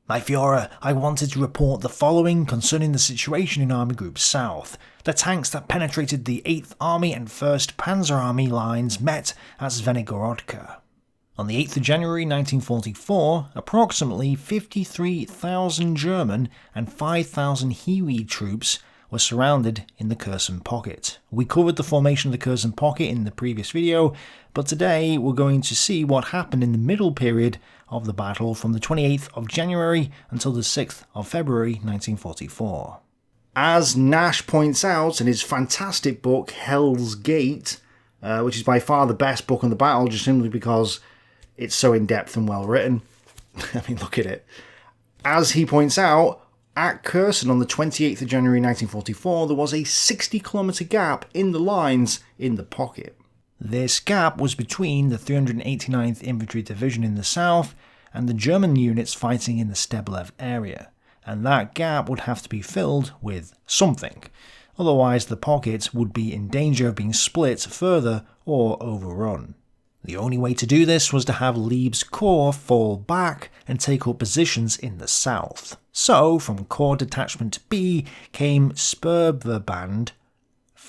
My Führer, I wanted to report the following concerning the situation in Army Group South. The tanks that penetrated the 8th Army and 1st Panzer Army lines met at Zvenegorodka. On the 8th of January 1944, approximately 53,000 German and 5,000 Huey troops were surrounded in the Korsun Pocket. We covered the formation of the Korsun Pocket in the previous video, but today we're going to see what happened in the middle period of the battle from the 28th of January until the 6th of February 1944. As Nash points out in his fantastic book Hell's Gate, which is by far the best book on the battle just simply because it's so in-depth and well written. I mean, look at it. As he points out, at Korsun on the 28th of January 1944, there was a 60-kilometre gap in the lines in the pocket. This gap was between the 389th Infantry Division in the south and the German units fighting in the Steblev area, and that gap would have to be filled with something. Otherwise, the pocket would be in danger of being split further or overrun. The only way to do this was to have Lieb's corps fall back and take up positions in the south. So, from Corps Detachment B came Sperverband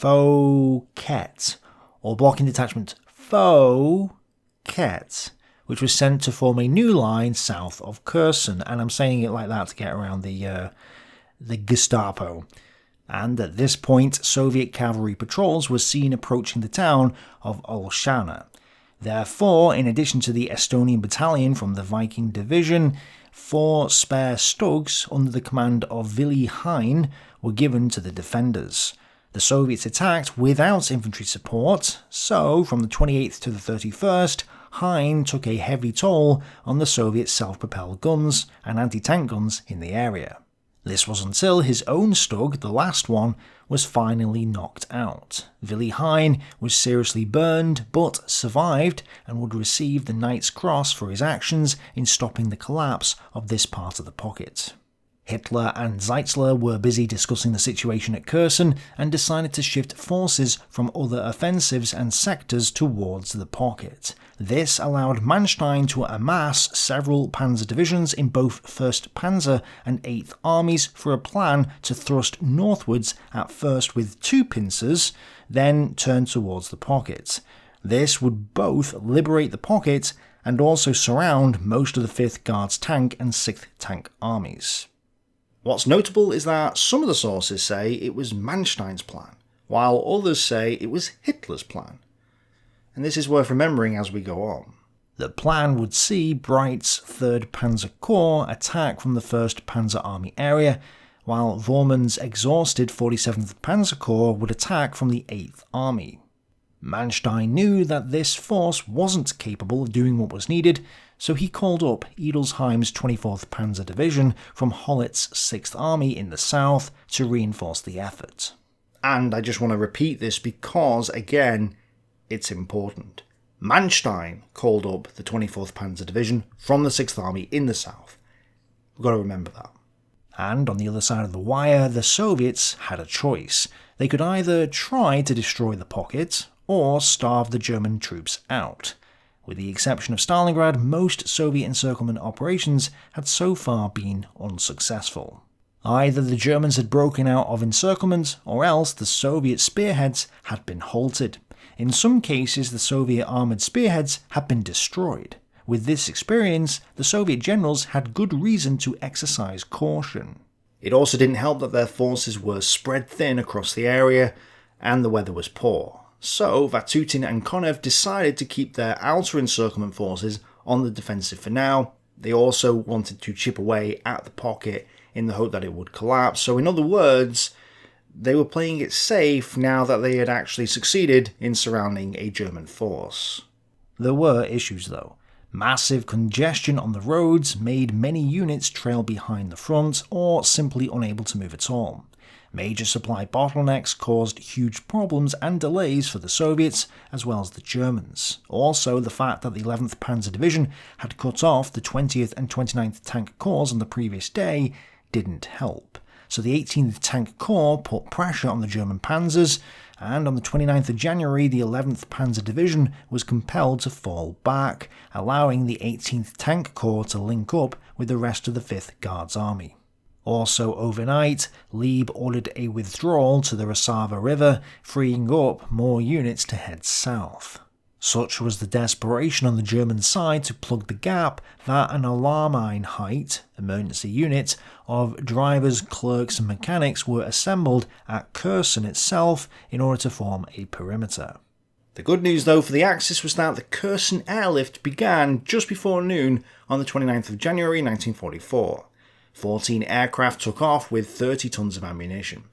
Pocket, or Blocking Detachment Pocket, which was sent to form a new line south of Korsun, and I'm saying it like that to get around the Gestapo. And at this point, Soviet cavalry patrols were seen approaching the town of Olshana. Therefore, in addition to the Estonian battalion from the Viking Division, 4 spare Stugs under the command of Willy Hein were given to the defenders. The Soviets attacked without infantry support, so from the 28th to the 31st, Hein took a heavy toll on the Soviet self-propelled guns and anti-tank guns in the area. This was until his own Stug, the last one, was finally knocked out. Willy Hein was seriously burned, but survived and would receive the Knight's Cross for his actions in stopping the collapse of this part of the pocket. Hitler and Zeitzler were busy discussing the situation at Korsun and decided to shift forces from other offensives and sectors towards the pocket. This allowed Manstein to amass several Panzer Divisions in both 1st Panzer and 8th Armies for a plan to thrust northwards at first with 2 pincers, then turn towards the pocket. This would both liberate the pocket and also surround most of the 5th Guards Tank and 6th Tank Armies. What's notable is that some of the sources say it was Manstein's plan, while others say it was Hitler's plan. And this is worth remembering as we go on. The plan would see Bright's 3rd Panzer Corps attack from the 1st Panzer Army area, while Vormann's exhausted 47th Panzer Corps would attack from the 8th Army. Manstein knew that this force wasn't capable of doing what was needed, so he called up Edelsheim's 24th Panzer Division from Hollett's 6th Army in the south to reinforce the effort. And I just want to repeat this because, again, it's important. Manstein called up the 24th Panzer Division from the 6th Army in the south. We've got to remember that. And on the other side of the wire, the Soviets had a choice. They could either try to destroy the pocket, or starve the German troops out. With the exception of Stalingrad, most Soviet encirclement operations had so far been unsuccessful. Either the Germans had broken out of encirclement, or else the Soviet spearheads had been halted. In some cases, the Soviet armoured spearheads had been destroyed. With this experience, the Soviet generals had good reason to exercise caution. It also didn't help that their forces were spread thin across the area, and the weather was poor. So Vatutin and Konev decided to keep their outer encirclement forces on the defensive for now. They also wanted to chip away at the pocket in the hope that it would collapse. So in other words, they were playing it safe now that they had actually succeeded in surrounding a German force. There were issues though. Massive congestion on the roads made many units trail behind the front or simply unable to move at all. Major supply bottlenecks caused huge problems and delays for the Soviets as well as the Germans. Also, the fact that the 11th Panzer Division had cut off the 20th and 29th Tank Corps on the previous day didn't help. so the 18th Tank Corps put pressure on the German panzers, and on the 29th of January the 11th Panzer Division was compelled to fall back, allowing the 18th Tank Corps to link up with the rest of the 5th Guards Army. Also overnight, Lieb ordered a withdrawal to the Rasava River, freeing up more units to head south. Such was the desperation on the German side to plug the gap that an Alarmeinheit emergency unit of drivers, clerks and mechanics were assembled at Korsun itself in order to form a perimeter. The good news though for the Axis was that the Korsun airlift began just before noon on the 29th of January 1944. 14 aircraft took off with 30 tons of ammunition.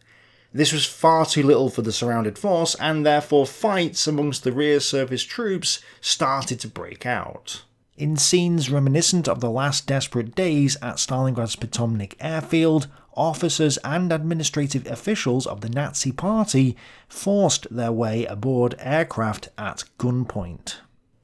This was far too little for the surrounded force, and therefore fights amongst the rear surface troops started to break out. In scenes reminiscent of the last desperate days at Stalingrad's Potomnik airfield, officers and administrative officials of the Nazi Party forced their way aboard aircraft at gunpoint.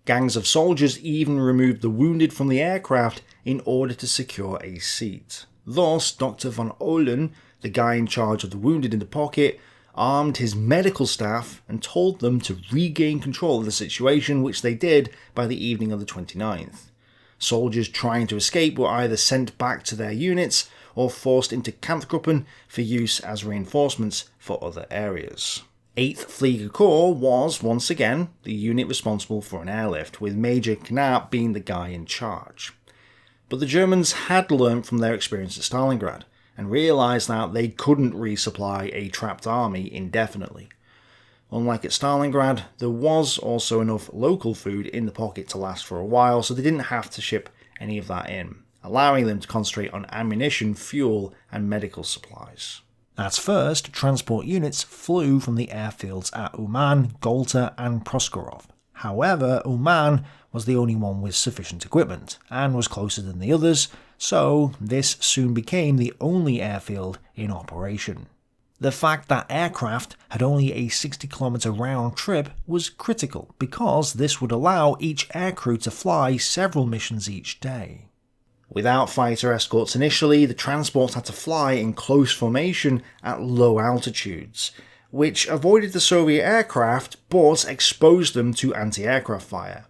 Gangs of soldiers even removed the wounded from the aircraft in order to secure a seat. Thus, Dr. von Ohlen, the guy in charge of the wounded in the pocket, armed his medical staff and told them to regain control of the situation, which they did by the evening of the 29th. Soldiers trying to escape were either sent back to their units or forced into Kampfgruppen for use as reinforcements for other areas. 8th Flieger Corps was, once again, the unit responsible for an airlift, with Major Knapp being the guy in charge. But the Germans had learnt from their experience at Stalingrad, and realised that they couldn't resupply a trapped army indefinitely. Unlike at Stalingrad, there was also enough local food in the pocket to last for a while, so they didn't have to ship any of that in, allowing them to concentrate on ammunition, fuel and medical supplies. At first, transport units flew from the airfields at Uman, Golta and Proskurov. However, Uman was the only one with sufficient equipment, and was closer than the others, so this soon became the only airfield in operation. The fact that aircraft had only a 60-kilometre round trip was critical, because this would allow each aircrew to fly several missions each day. Without fighter escorts initially, the transports had to fly in close formation at low altitudes, which avoided the Soviet aircraft but exposed them to anti-aircraft fire.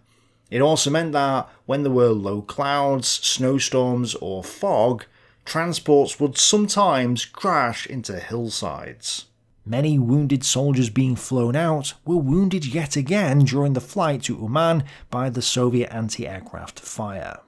It also meant that when there were low clouds, snowstorms or fog, transports would sometimes crash into hillsides. Many wounded soldiers being flown out were wounded yet again during the flight to Uman by the Soviet anti-aircraft fire.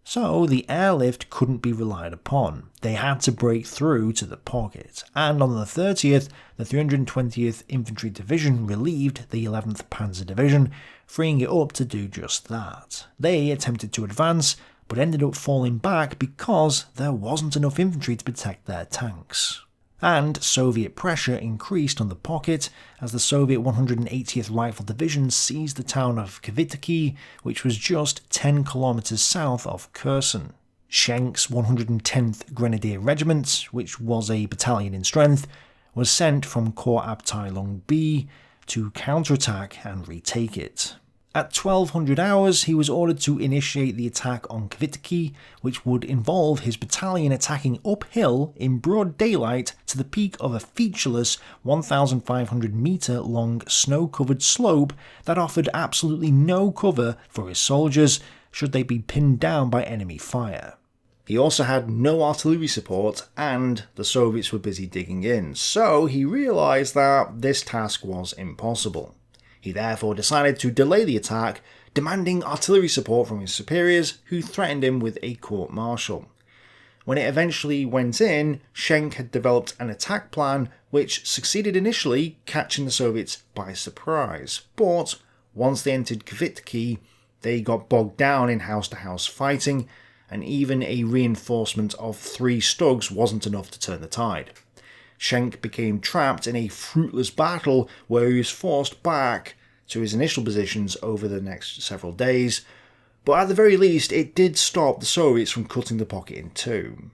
So the airlift couldn't be relied upon. They had to break through to the pocket, and on the 30th, the 320th Infantry Division relieved the 11th Panzer Division, freeing it up to do just that. They attempted to advance, but ended up falling back because there wasn't enough infantry to protect their tanks. And Soviet pressure increased on the pocket as the Soviet 180th Rifle Division seized the town of Kvitky, which was just 10 kilometers south of Korsun. Schenk's 110th Grenadier Regiment, which was a battalion in strength, was sent from Korps Abteilung B to counterattack and retake it. At 1200 hours, he was ordered to initiate the attack on Kvitky, which would involve his battalion attacking uphill in broad daylight to the peak of a featureless 1,500 metre long snow-covered slope that offered absolutely no cover for his soldiers should they be pinned down by enemy fire. He also had no artillery support, and the Soviets were busy digging in, so he realised that this task was impossible. He therefore decided to delay the attack, demanding artillery support from his superiors, who threatened him with a court-martial. When it eventually went in, Schenk had developed an attack plan which succeeded initially, catching the Soviets by surprise. But once they entered Kvitky, they got bogged down in house-to-house fighting, and even a reinforcement of 3 Stugs wasn't enough to turn the tide. Schenk became trapped in a fruitless battle where he was forced back to his initial positions over the next several days, but at the very least it did stop the Soviets from cutting the pocket in two.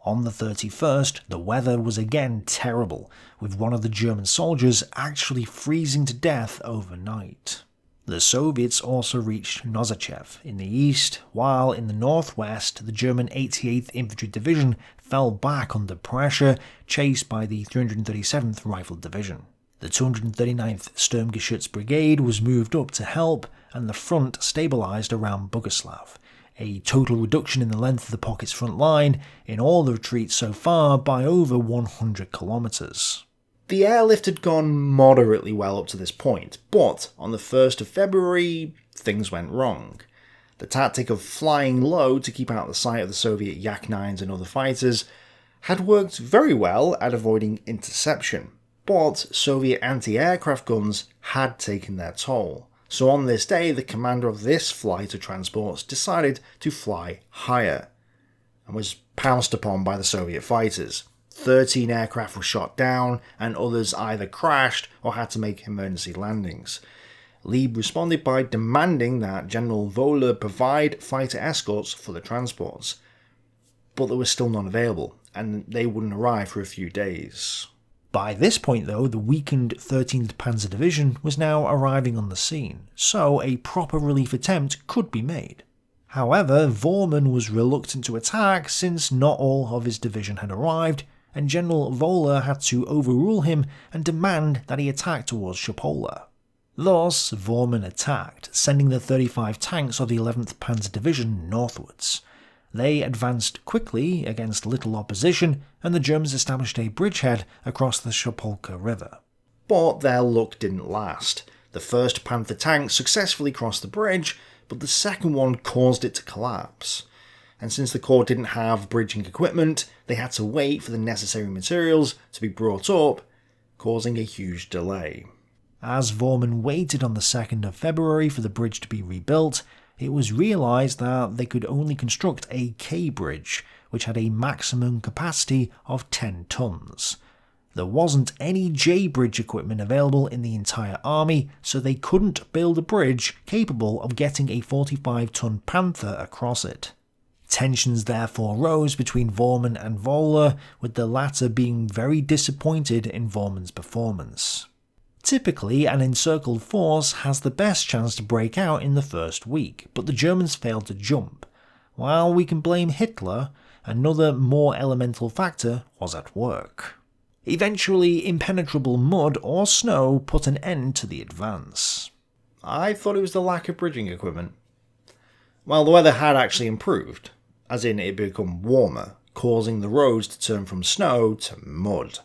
On the 31st, the weather was again terrible, with one of the German soldiers actually freezing to death overnight. The Soviets also reached Nozachev in the east, while in the northwest the German 88th Infantry Division fell back under pressure, chased by the 337th Rifled Division. The 239th Sturmgeschütz Brigade was moved up to help, and the front stabilised around Boguslav, a total reduction in the length of the pocket's front line in all the retreats so far by over 100 kilometres. The airlift had gone moderately well up to this point, but on the 1st of February, things went wrong. The tactic of flying low to keep out of the sight of the Soviet Yak-9s and other fighters had worked very well at avoiding interception, but Soviet anti-aircraft guns had taken their toll. So on this day, the commander of this flight of transports decided to fly higher, and was pounced upon by the Soviet fighters. 13 aircraft were shot down, and others either crashed or had to make emergency landings. Lieb responded by demanding that General Vonder provide fighter escorts for the transports, but there was still none available, and they wouldn't arrive for a few days. By this point though, the weakened 13th Panzer Division was now arriving on the scene, so a proper relief attempt could be made. However, Bormann was reluctant to attack since not all of his division had arrived, and General Vonder had to overrule him and demand that he attack towards Schopola. Thus, Bormann attacked, sending the 35 tanks of the 11th Panzer Division northwards. They advanced quickly against little opposition, and the Germans established a bridgehead across the Schopolka River. But their luck didn't last. The 1st Panther tank successfully crossed the bridge, but the second one caused it to collapse. And since the Corps didn't have bridging equipment, they had to wait for the necessary materials to be brought up, causing a huge delay. As Bormann waited on the 2nd of February for the bridge to be rebuilt, it was realised that they could only construct a K-bridge, which had a maximum capacity of 10 tons. There wasn't any J-bridge equipment available in the entire army, so they couldn't build a bridge capable of getting a 45-ton Panther across it. Tensions therefore rose between Bormann and Vonder, with the latter being very disappointed in Bormann's performance. Typically, an encircled force has the best chance to break out in the first week, but the Germans failed to jump. While we can blame Hitler, another more elemental factor was at work. Eventually, impenetrable mud or snow put an end to the advance. I thought it was the lack of bridging equipment. Well, the weather had actually improved, as in it had become warmer, causing the roads to turn from snow to mud.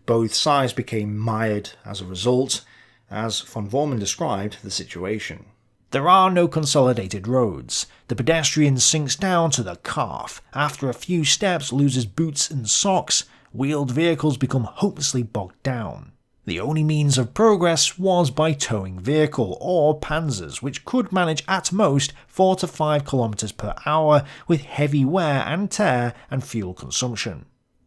Both sides became mired as a result, as von Bormann described the situation. There are no consolidated roads. The pedestrian sinks down to the calf. After a few steps, loses boots and socks. Wheeled vehicles become hopelessly bogged down. The only means of progress was by towing vehicle, or panzers, which could manage at most 4 to 5 km per hour with heavy wear and tear and fuel consumption.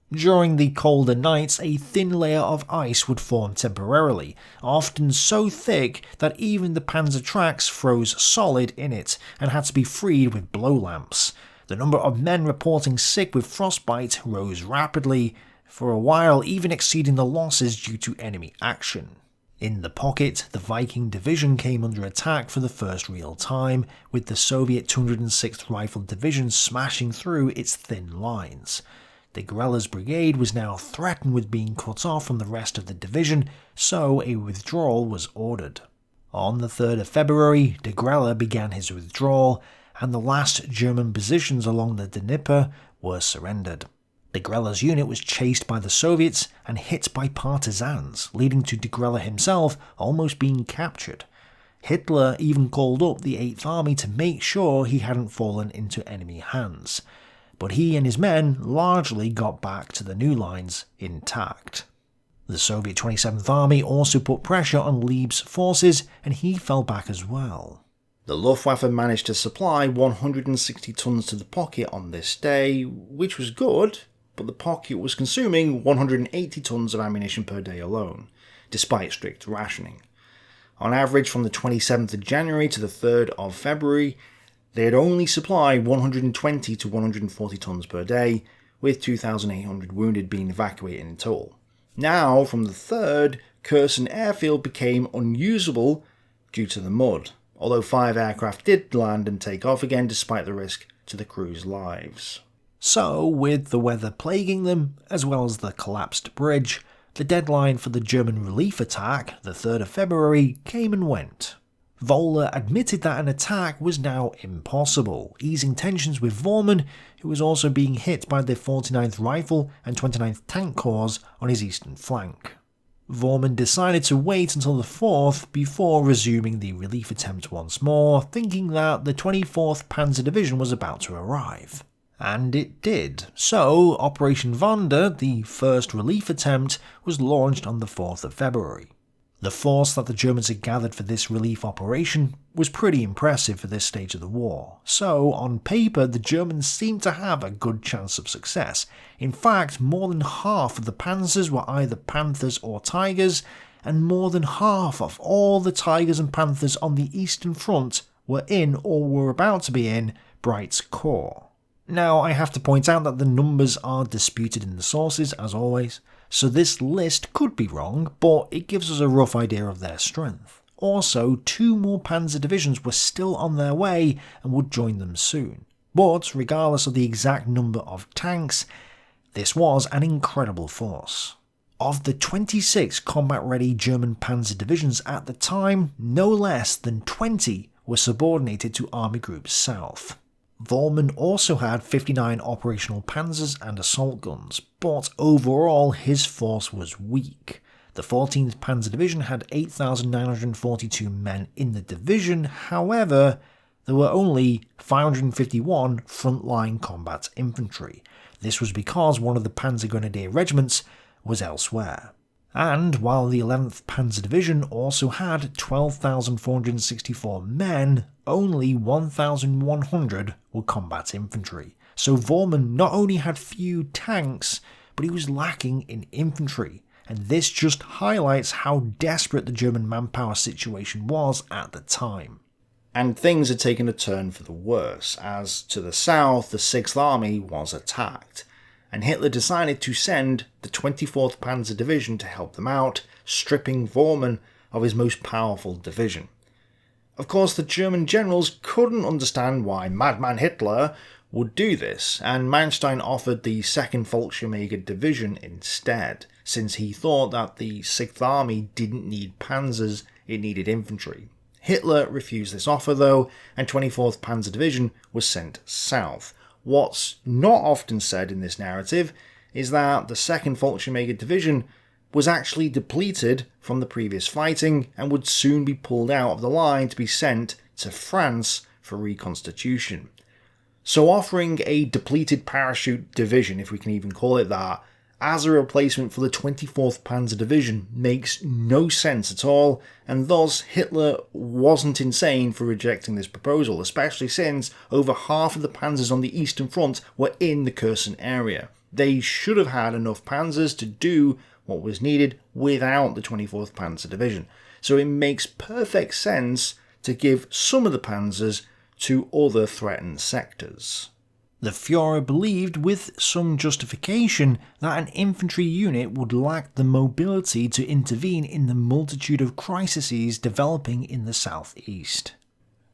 During the colder nights, a thin layer of ice would form temporarily, often so thick that even the panzer tracks froze solid in it and had to be freed with blow lamps. The number of men reporting sick with frostbite rose rapidly, for a while even exceeding the losses due to enemy action. In the pocket, the Viking Division came under attack for the first real time, with the Soviet 206th Rifled Division smashing through its thin lines. De Grella's brigade was now threatened with being cut off from the rest of the division, so a withdrawal was ordered. On the 3rd of February, de Grella began his withdrawal, and the last German positions along the Dnieper were surrendered. De Grella's unit was chased by the Soviets and hit by partisans, leading to de Grella himself almost being captured. Hitler even called up the 8th Army to make sure he hadn't fallen into enemy hands, but he and his men largely got back to the new lines intact. The Soviet 27th Army also put pressure on Lieb's forces, and he fell back as well. The Luftwaffe managed to supply 160 tons to the pocket on this day, which was good, but the pocket was consuming 180 tons of ammunition per day alone, despite strict rationing. On average, from the 27th of January to the 3rd of February, they had only supplied 120 to 140 tons per day, with 2,800 wounded being evacuated in total. Now, from the 3rd, Kursun airfield became unusable due to the mud, although 5 aircraft did land and take off again despite the risk to the crew's lives. So, with the weather plaguing them, as well as the collapsed bridge, the deadline for the German relief attack, the 3rd of February, came and went. Vonder admitted that an attack was now impossible, easing tensions with Vonder, who was also being hit by the 49th Rifle and 29th Tank Corps on his eastern flank. Vonder decided to wait until the 4th before resuming the relief attempt once more, thinking that the 24th Panzer Division was about to arrive. And it did. So, Operation Vanda, the first relief attempt, was launched on the 4th of February. The force that the Germans had gathered for this relief operation was pretty impressive for this stage of the war, so on paper the Germans seemed to have a good chance of success. In fact, more than half of the panzers were either Panthers or Tigers, and more than half of all the Tigers and Panthers on the Eastern Front were in or were about to be in Bright's Corps. Now, I have to point out that the numbers are disputed in the sources, as always, so this list could be wrong, but it gives us a rough idea of their strength. Also, 2 more Panzer Divisions were still on their way and would join them soon. But, regardless of the exact number of tanks, this was an incredible force. Of the 26 combat-ready German Panzer Divisions at the time, no less than 20 were subordinated to Army Group South. Vonder also had 59 operational panzers and assault guns, but overall his force was weak. The 14th Panzer Division had 8,942 men in the division, however, there were only 551 frontline combat infantry. This was because one of the Panzer Grenadier regiments was elsewhere. And while the 11th Panzer Division also had 12,464 men, only 1,100 were combat infantry. So Vonder not only had few tanks, but he was lacking in infantry, and this just highlights how desperate the German manpower situation was at the time. And things had taken a turn for the worse, as to the south the 6th Army was attacked, and Hitler decided to send the 24th Panzer Division to help them out, stripping Vonder of his most powerful division. Of course, the German generals couldn't understand why Madman Hitler would do this, and Manstein offered the 2nd Fallschirmjäger Division instead, since he thought that the 6th Army didn't need panzers, it needed infantry. Hitler refused this offer though, and 24th Panzer Division was sent south. What's not often said in this narrative is that the 2nd Fallschirmjäger Division was actually depleted from the previous fighting and would soon be pulled out of the line to be sent to France for reconstitution. So offering a depleted parachute division, if we can even call it that, as a replacement for the 24th Panzer Division makes no sense at all, and thus Hitler wasn't insane for rejecting this proposal, especially since over half of the panzers on the Eastern Front were in the Kursun area. They should have had enough panzers to do what was needed without the 24th Panzer Division, so it makes perfect sense to give some of the panzers to other threatened sectors. The Führer believed, with some justification, that an infantry unit would lack the mobility to intervene in the multitude of crises developing in the southeast.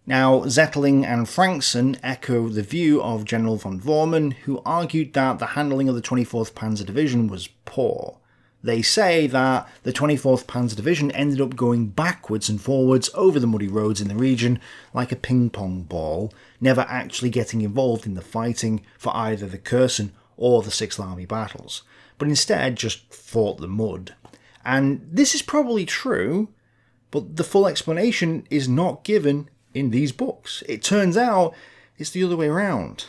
Now, Zetterling and Frankson echo the view of General von Bormann, who argued that the handling of the 24th Panzer Division was poor. They say that the 24th Panzer Division ended up going backwards and forwards over the muddy roads in the region like a ping-pong ball, never actually getting involved in the fighting for either the Kursun or the 6th Army battles, but instead just fought the mud. And this is probably true, but the full explanation is not given in these books. It turns out it's the other way around.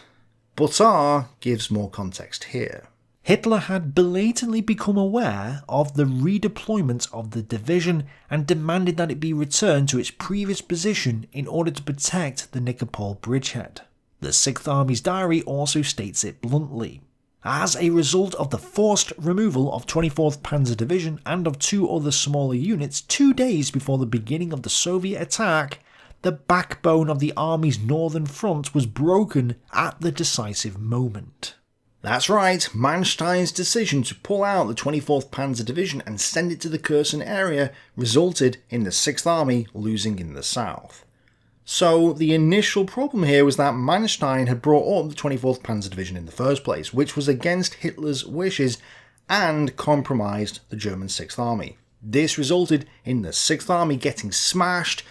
Buttar gives more context here. Hitler had belatedly become aware of the redeployment of the division and demanded that it be returned to its previous position in order to protect the Nikopol bridgehead. The 6th Army's diary also states it bluntly. As a result of the forced removal of 24th Panzer Division and of 2 other smaller units 2 days before the beginning of the Soviet attack, the backbone of the Army's northern front was broken at the decisive moment. That's right, Manstein's decision to pull out the 24th Panzer Division and send it to the Kursun area resulted in the 6th Army losing in the south. So the initial problem here was that Manstein had brought up the 24th Panzer Division in the first place, which was against Hitler's wishes and compromised the German 6th Army. This resulted in the 6th Army getting smashed,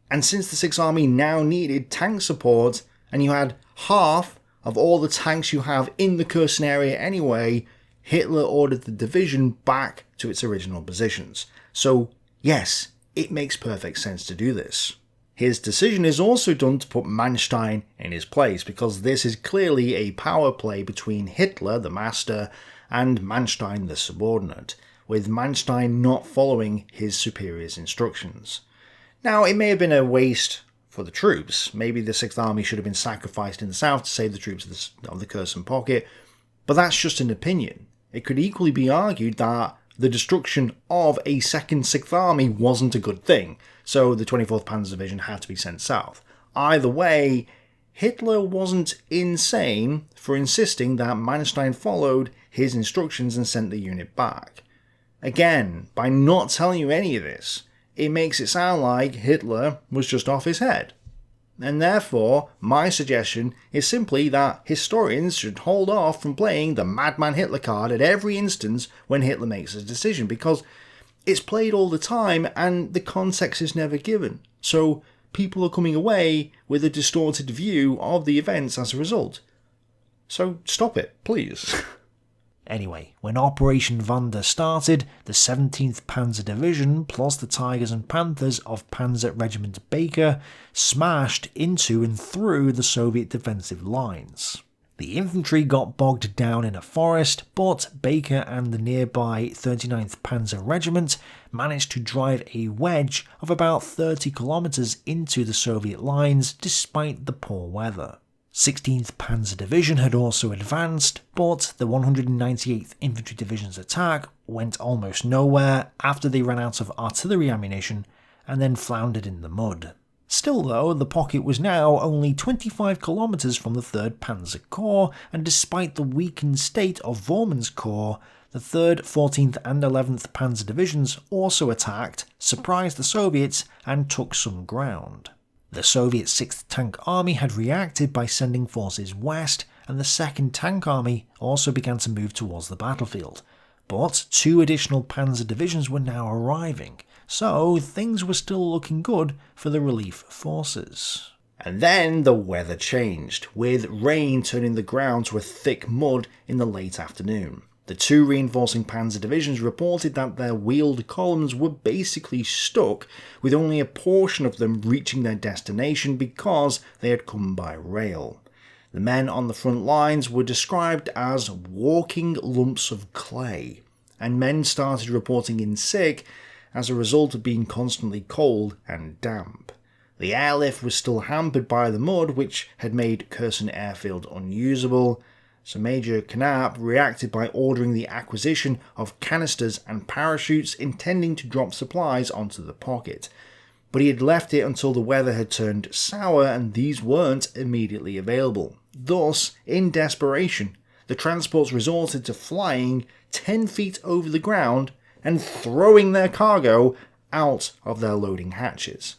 and since the 6th Army now needed tank support, and you had half of all the tanks you have in the Kursun area anyway, Hitler ordered the division back to its original positions. So yes, it makes perfect sense to do this. His decision is also done to put Manstein in his place, because this is clearly a power play between Hitler, the master, and Manstein, the subordinate, with Manstein not following his superior's instructions. Now, it may have been a waste for the troops. Maybe the 6th Army should have been sacrificed in the south to save the troops of the Korsun Pocket, but that's just an opinion. It could equally be argued that the destruction of a second 6th Army wasn't a good thing, so the 24th Panzer Division had to be sent south. Either way, Hitler wasn't insane for insisting that Manstein followed his instructions and sent the unit back. Again, by not telling you any of this, it makes it sound like Hitler was just off his head. And therefore, my suggestion is simply that historians should hold off from playing the Madman Hitler card at every instance when Hitler makes a decision, because it's played all the time and the context is never given. So people are coming away with a distorted view of the events as a result. So stop it, please. Anyway, when Operation Vanda started, the 17th Panzer Division plus the Tigers and Panthers of Panzer Regiment Baker smashed into and through the Soviet defensive lines. The infantry got bogged down in a forest, but Baker and the nearby 39th Panzer Regiment managed to drive a wedge of about 30 kilometers into the Soviet lines despite the poor weather. 16th Panzer Division had also advanced, but the 198th Infantry Division's attack went almost nowhere after they ran out of artillery ammunition and then floundered in the mud. Still though, the pocket was now only 25 kilometers from the 3rd Panzer Corps, and despite the weakened state of Bormann's Corps, the 3rd, 14th and 11th Panzer Divisions also attacked, surprised the Soviets and took some ground. The Soviet 6th Tank Army had reacted by sending forces west, and the 2nd Tank Army also began to move towards the battlefield. But 2 additional Panzer Divisions were now arriving, so things were still looking good for the relief forces. And then the weather changed, with rain turning the ground to a thick mud in the late afternoon. The 2 reinforcing Panzer Divisions reported that their wheeled columns were basically stuck, with only a portion of them reaching their destination because they had come by rail. The men on the front lines were described as walking lumps of clay, and men started reporting in sick as a result of being constantly cold and damp. The airlift was still hampered by the mud, which had made Korsun Airfield unusable, so Major Knapp reacted by ordering the acquisition of canisters and parachutes intending to drop supplies onto the pocket. But he had left it until the weather had turned sour and these weren't immediately available. Thus, in desperation, the transports resorted to flying 10 feet over the ground and throwing their cargo out of their loading hatches.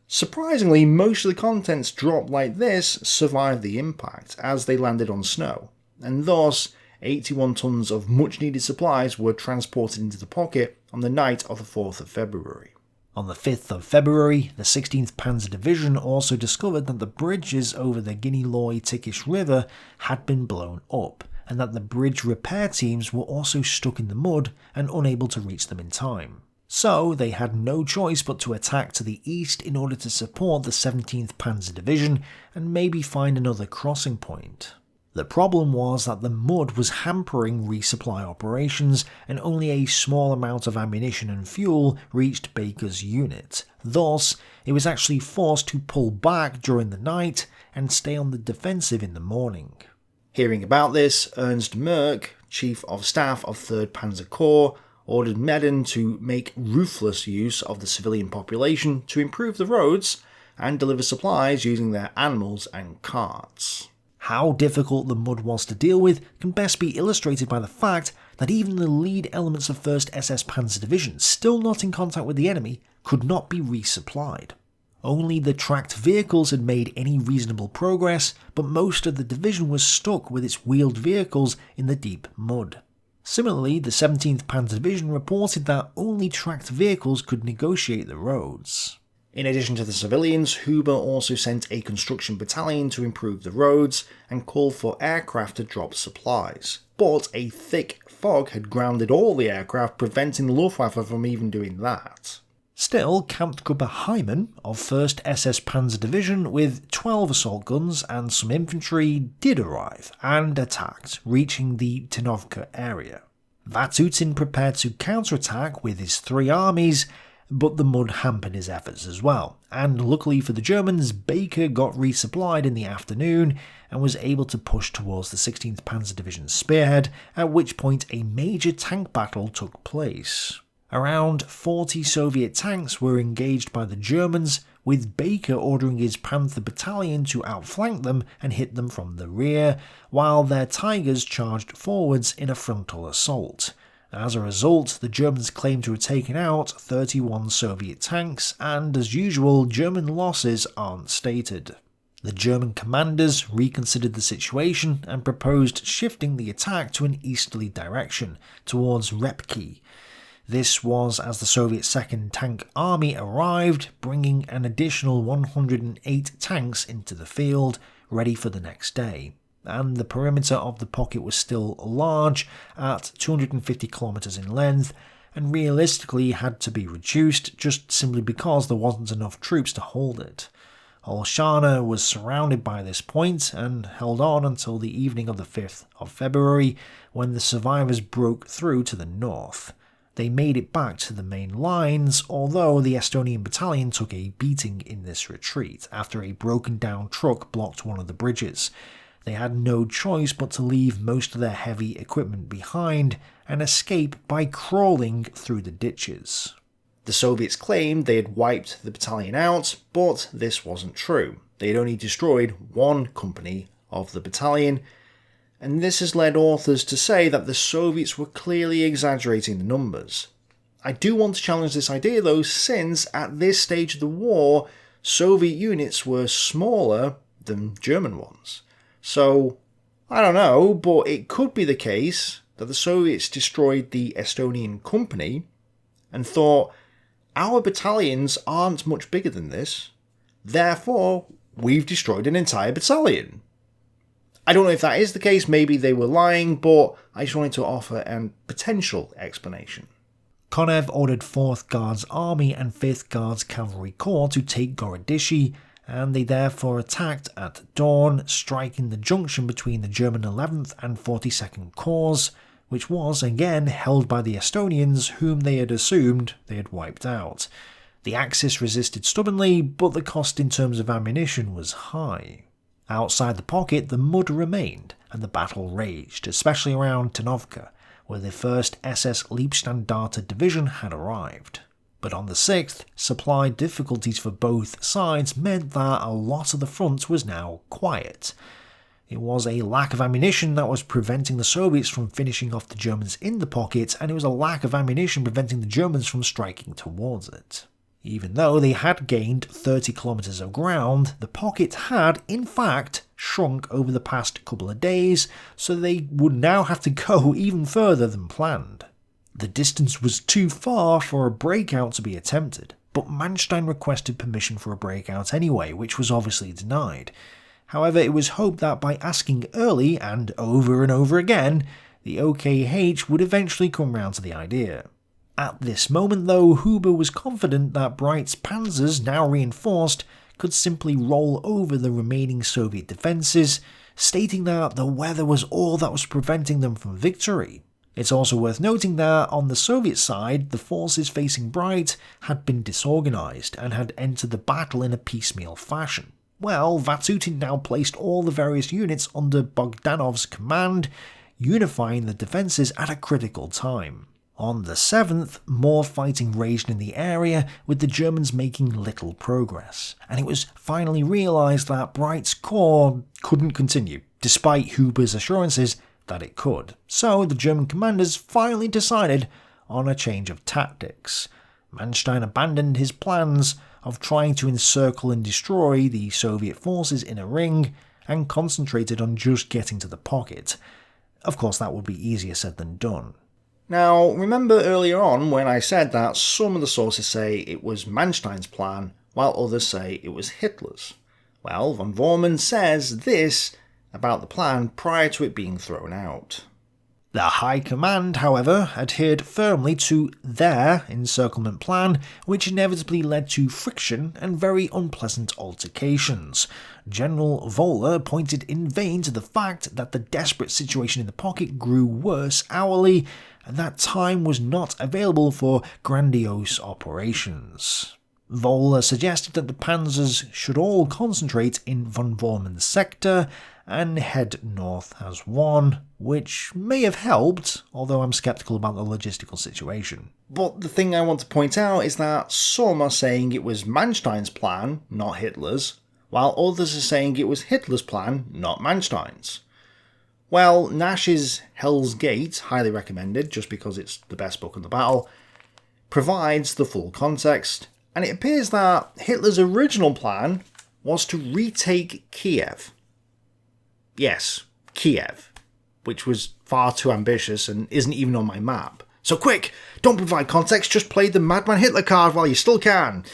Surprisingly, most of the contents dropped like this survived the impact as they landed on snow, and thus 81 tons of much needed supplies were transported into the pocket on the night of the 4th of February. On the 5th of February, the 16th Panzer Division also discovered that the bridges over the Guinea-Loy-Tickish River had been blown up, and that the bridge repair teams were also stuck in the mud and unable to reach them in time. So they had no choice but to attack to the east in order to support the 17th Panzer Division and maybe find another crossing point. The problem was that the mud was hampering resupply operations and only a small amount of ammunition and fuel reached Baker's unit. Thus, it was actually forced to pull back during the night and stay on the defensive in the morning. Hearing about this, Ernst Merck, Chief of Staff of 3rd Panzer Corps, ordered Medden to make ruthless use of the civilian population to improve the roads and deliver supplies using their animals and carts. How difficult the mud was to deal with can best be illustrated by the fact that even the lead elements of 1st SS Panzer Division, still not in contact with the enemy, could not be resupplied. Only the tracked vehicles had made any reasonable progress, but most of the division was stuck with its wheeled vehicles in the deep mud. Similarly, the 17th Panzer Division reported that only tracked vehicles could negotiate the roads. In addition to the civilians, Huber also sent a construction battalion to improve the roads and called for aircraft to drop supplies. But a thick fog had grounded all the aircraft, preventing the Luftwaffe from even doing that. Still, Kampfgruppe Heimann of 1st SS Panzer Division with 12 assault guns and some infantry did arrive and attacked, reaching the Tinovka area. Vatutin prepared to counterattack with his 3 armies, but the mud hampered his efforts as well, and luckily for the Germans, Baker got resupplied in the afternoon and was able to push towards the 16th Panzer Division's spearhead, at which point a major tank battle took place. Around 40 Soviet tanks were engaged by the Germans, with Baker ordering his Panther battalion to outflank them and hit them from the rear, while their Tigers charged forwards in a frontal assault. As a result, the Germans claimed to have taken out 31 Soviet tanks, and as usual, German losses aren't stated. The German commanders reconsidered the situation and proposed shifting the attack to an easterly direction, towards Repke. This was as the Soviet 2nd Tank Army arrived, bringing an additional 108 tanks into the field, ready for the next day. And the perimeter of the pocket was still large, at 250 kilometers in length, and realistically had to be reduced just simply because there wasn't enough troops to hold it. Holschana was surrounded by this point and held on until the evening of the 5th of February, when the survivors broke through to the north. They made it back to the main lines, although the Estonian battalion took a beating in this retreat after a broken down truck blocked one of the bridges. They had no choice but to leave most of their heavy equipment behind and escape by crawling through the ditches. The Soviets claimed they had wiped the battalion out, but this wasn't true. They had only destroyed 1 company of the battalion, and this has led authors to say that the Soviets were clearly exaggerating the numbers. I do want to challenge this idea though, since at this stage of the war, Soviet units were smaller than German ones. So, I don't know, but it could be the case that the Soviets destroyed the Estonian company and thought, our battalions aren't much bigger than this, therefore we've destroyed an entire battalion. I don't know if that is the case, maybe they were lying, but I just wanted to offer a potential explanation. Konev ordered 4th Guards Army and 5th Guards Cavalry Corps to take Gorodichi, and they therefore attacked at dawn, striking the junction between the German 11th and 42nd Corps, which was again held by the Estonians, whom they had assumed they had wiped out. The Axis resisted stubbornly, but the cost in terms of ammunition was high. Outside the pocket, the mud remained, and the battle raged, especially around Tinovka, where the 1st SS Liebstandarte Division had arrived. But on the 6th, supply difficulties for both sides meant that a lot of the front was now quiet. It was a lack of ammunition that was preventing the Soviets from finishing off the Germans in the pocket, and it was a lack of ammunition preventing the Germans from striking towards it. Even though they had gained 30 kilometers of ground, the pocket had, in fact, shrunk over the past couple of days, so they would now have to go even further than planned. The distance was too far for a breakout to be attempted, but Manstein requested permission for a breakout anyway, which was obviously denied. However, it was hoped that by asking early and over again, the OKH would eventually come round to the idea. At this moment though, Huber was confident that Bright's panzers, now reinforced, could simply roll over the remaining Soviet defences, stating that the weather was all that was preventing them from victory. It's also worth noting that on the Soviet side, the forces facing Bright had been disorganised and had entered the battle in a piecemeal fashion. Well, Vatutin now placed all the various units under Bogdanov's command, unifying the defences at a critical time. On the 7th, more fighting raged in the area, with the Germans making little progress, and it was finally realised that Bright's corps couldn't continue, despite Huber's assurances that it could. So the German commanders finally decided on a change of tactics. Manstein abandoned his plans of trying to encircle and destroy the Soviet forces in a ring, and concentrated on just getting to the pocket. Of course, that would be easier said than done. Now, remember earlier on when I said that some of the sources say it was Manstein's plan, while others say it was Hitler's? Well, von Bormann says this about the plan prior to it being thrown out. The High Command, however, adhered firmly to their encirclement plan, which inevitably led to friction and very unpleasant altercations. General Vonder pointed in vain to the fact that the desperate situation in the pocket grew worse hourly, and that time was not available for grandiose operations. Vonder suggested that the panzers should all concentrate in von Bormann's sector and head north as one, which may have helped, although I'm sceptical about the logistical situation. But the thing I want to point out is that some are saying it was Manstein's plan, not Hitler's, while others are saying it was Hitler's plan, not Manstein's. Well, Nash's Hell's Gate, highly recommended just because it's the best book on the battle, provides the full context, and it appears that Hitler's original plan was to retake Kiev. Yes, Kiev, which was far too ambitious and isn't even on my map. So quick, don't provide context, just play the Madman Hitler card while you still can.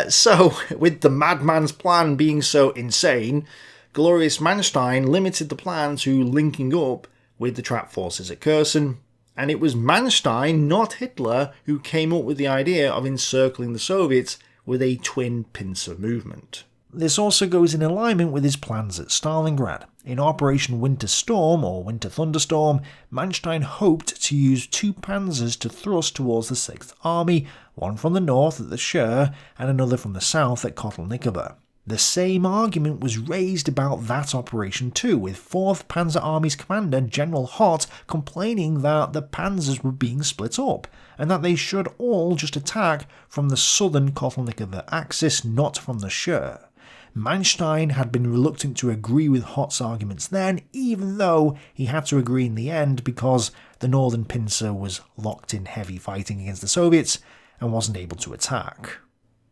So, with the madman's plan being so insane, Glorious Manstein limited the plan to linking up with the trap forces at Korsun, and it was Manstein, not Hitler, who came up with the idea of encircling the Soviets with a twin pincer movement. This also goes in alignment with his plans at Stalingrad. In Operation Winter Storm, or Winter Thunderstorm, Manstein hoped to use two panzers to thrust towards the 6th Army, one from the north at the Cher and another from the south at Kotelnikovo. The same argument was raised about that operation too, with 4th Panzer Army's commander General Hott complaining that the panzers were being split up, and that they should all just attack from the southern Kotelnikovo axis, not from the Cher. Manstein had been reluctant to agree with Hott's arguments then, even though he had to agree in the end because the northern pincer was locked in heavy fighting against the Soviets and wasn't able to attack.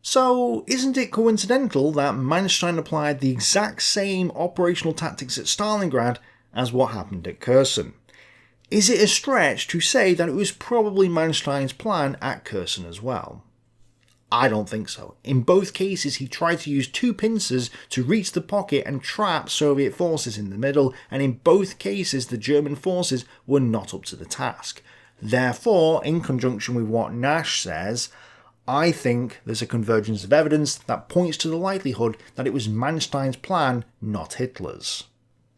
So, isn't it coincidental that Manstein applied the exact same operational tactics at Stalingrad as what happened at Korsun? Is it a stretch to say that it was probably Manstein's plan at Korsun as well? I don't think so. In both cases, he tried to use two pincers to reach the pocket and trap Soviet forces in the middle, and in both cases the German forces were not up to the task. Therefore, in conjunction with what Nash says, I think there's a convergence of evidence that points to the likelihood that it was Manstein's plan, not Hitler's.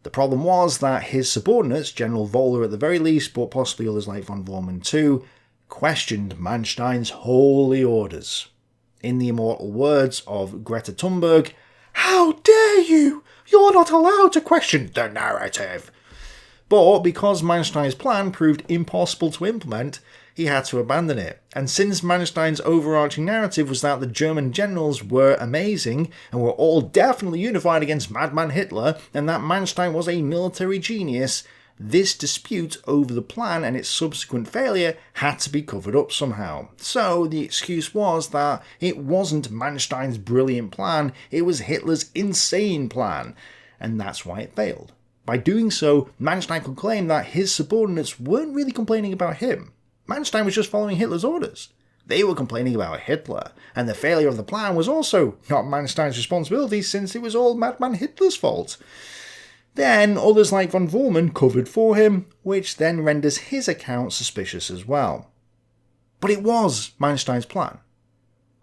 The problem was that his subordinates, General Vonder at the very least, but possibly others like von Bormann too, questioned Manstein's holy orders. In the immortal words of Greta Thunberg, "How dare you! You're not allowed to question the narrative!" But because Manstein's plan proved impossible to implement, he had to abandon it. And since Manstein's overarching narrative was that the German generals were amazing and were all definitely unified against Madman Hitler, and that Manstein was a military genius, this dispute over the plan and its subsequent failure had to be covered up somehow. So the excuse was that it wasn't Manstein's brilliant plan, it was Hitler's insane plan, and that's why it failed. By doing so, Manstein could claim that his subordinates weren't really complaining about him. Manstein was just following Hitler's orders. They were complaining about Hitler, and the failure of the plan was also not Manstein's responsibility since it was all Madman Hitler's fault. Then others like von Bormann covered for him, which then renders his account suspicious as well. But it was Manstein's plan.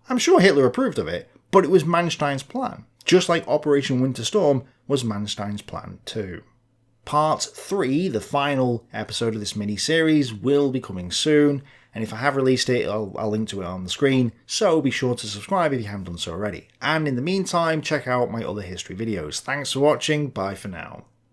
I'm sure Hitler approved of it, but it was Manstein's plan, just like Operation Winter Storm was Manstein's plan too. Part 3, the final episode of this mini-series, will be coming soon, and if I have released it, I'll link to it on the screen, so be sure to subscribe if you haven't done so already. And in the meantime, check out my other history videos. Thanks for watching, bye for now.